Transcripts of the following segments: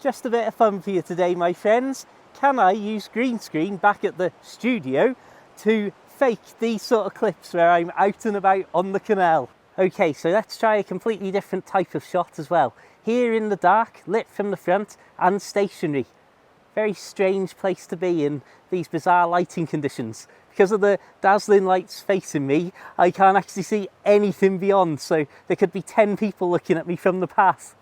Just a bit of fun for you today, my friends. Can I use green screen back at the studio to fake these sort of clips where I'm out and about on the canal? Okay, so let's try a completely different type of shot as well. Here in the dark, lit from the front and stationary. Very strange place to be in these bizarre lighting conditions. Because of the dazzling lights facing me, I can't actually see anything beyond, so there could be 10 people looking at me from the path.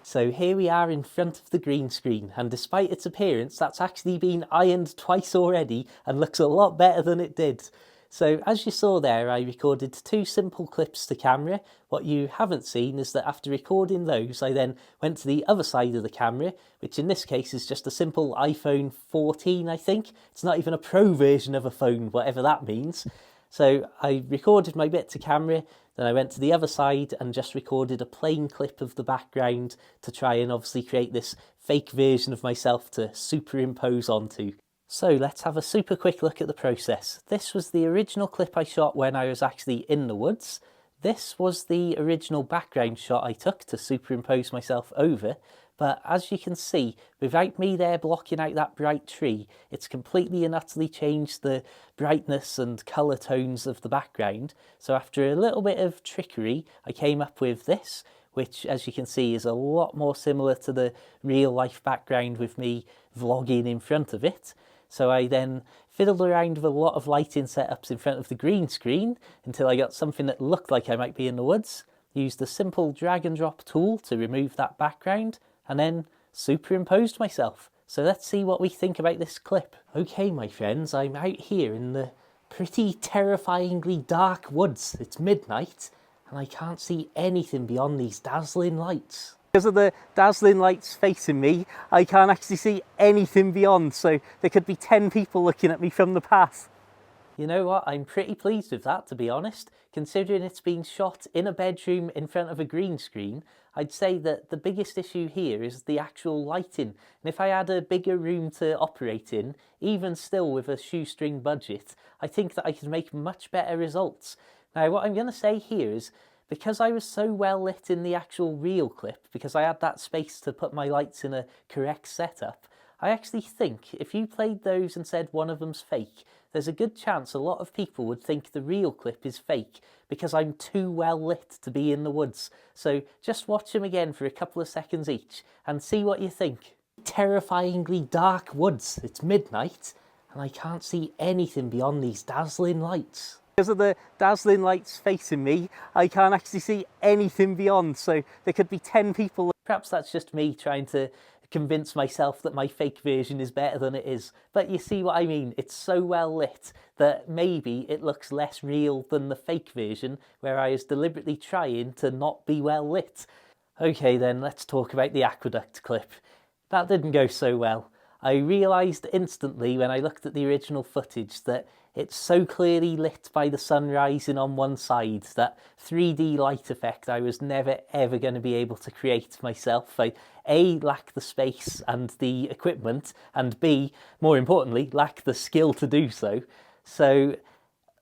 So here we are in front of the green screen, and despite its appearance, that's actually been ironed twice already and looks a lot better than it did. So as you saw there, I recorded 2 simple clips to camera. What you haven't seen is that after recording those, I then went to the other side of the camera, which in this case is just a simple iPhone 14, I think. It's not even a pro version of a phone, whatever that means. So I recorded my bit to camera, then I went to the other side and just recorded a plain clip of the background to try and obviously create this fake version of myself to superimpose onto. So let's have a super quick look at the process. This was the original clip I shot when I was actually in the woods. This was the original background shot I took to superimpose myself over. But as you can see, without me there blocking out that bright tree, it's completely and utterly changed the brightness and colour tones of the background. So after a little bit of trickery, I came up with this, which as you can see is a lot more similar to the real life background with me vlogging in front of it. So I then fiddled around with a lot of lighting setups in front of the green screen until I got something that looked like I might be in the woods, used a simple drag and drop tool to remove that background, and then superimposed myself. So let's see what we think about this clip. Okay, my friends, I'm out here in the pretty terrifyingly dark woods. It's midnight, and I can't see anything beyond these dazzling lights. Because of the dazzling lights facing me, I can't actually see anything beyond, so there could be 10 people looking at me from the path. You know what, I'm pretty pleased with that, to be honest. Considering it's been shot in a bedroom in front of a green screen, I'd say that the biggest issue here is the actual lighting. And if I had a bigger room to operate in, even still with a shoestring budget, I think that I could make much better results. Now, what I'm going to say here is, because I was so well lit in the actual real clip, because I had that space to put my lights in a correct setup, I actually think if you played those and said one of them's fake, there's a good chance a lot of people would think the real clip is fake because I'm too well lit to be in the woods. So just watch them again for a couple of seconds each and see what you think. Terrifyingly dark woods. It's midnight and I can't see anything beyond these dazzling lights. Because of the dazzling lights facing me, I can't actually see anything beyond, so there could be 10 people. Perhaps that's just me trying to convince myself that my fake version is better than it is. But you see what I mean? It's so well lit that maybe it looks less real than the fake version, where I was deliberately trying to not be well lit. Okay then, let's talk about the aqueduct clip. That didn't go so well. I realised instantly when I looked at the original footage that it's so clearly lit by the sun rising on one side, that 3D light effect I was never ever going to be able to create myself. I A, lack the space and the equipment, and B, more importantly, lack the skill to do so. So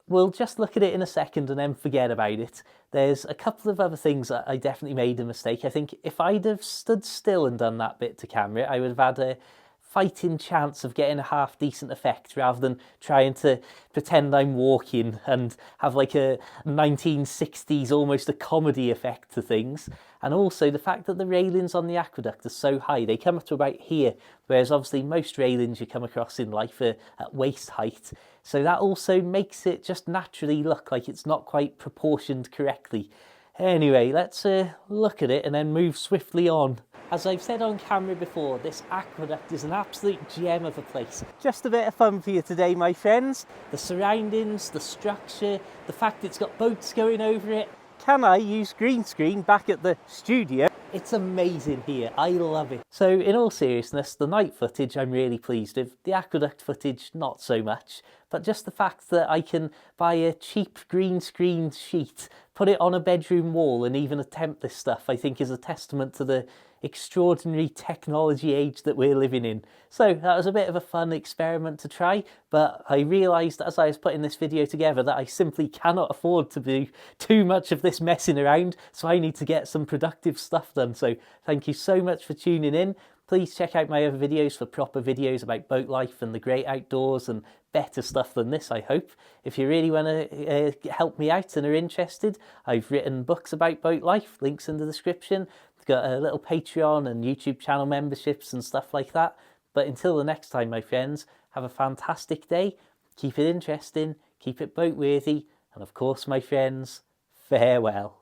we'll just look at it in a second and then forget about it. There's a couple of other things that I definitely made a mistake. I think if I'd have stood still and done that bit to camera, I would have had a fighting chance of getting a half decent effect rather than trying to pretend I'm walking and have like a 1960s almost a comedy effect to things. And also the fact that the railings on the aqueduct are so high, they come up to about here, whereas obviously most railings you come across in life are at waist height. So that also makes it just naturally look like it's not quite proportioned correctly. Anyway, let's look at it and then move swiftly on. As I've said on camera before, this aqueduct is an absolute gem of a place. Just a bit of fun for you today, my friends. The surroundings, the structure, the fact it's got boats going over it. Can I use green screen back at the studio? It's amazing here, I love it. So in all seriousness, the night footage I'm really pleased with, the aqueduct footage not so much, but just the fact that I can buy a cheap green screen sheet, put it on a bedroom wall and even attempt this stuff, I think is a testament to the extraordinary technology age that we're living in. So that was a bit of a fun experiment to try, but I realised as I was putting this video together that I simply cannot afford to do too much of this messing around, so I need to get some productive stuff done. So thank you so much for tuning in. Please check out my other videos for proper videos about boat life and the great outdoors and better stuff than this, I hope. If you really want to help me out and are interested, I've written books about boat life, links in the description. I've got a little Patreon and YouTube channel memberships and stuff like that. But until the next time, my friends, have a fantastic day, keep it interesting, keep it boat worthy, and of course, my friends, farewell.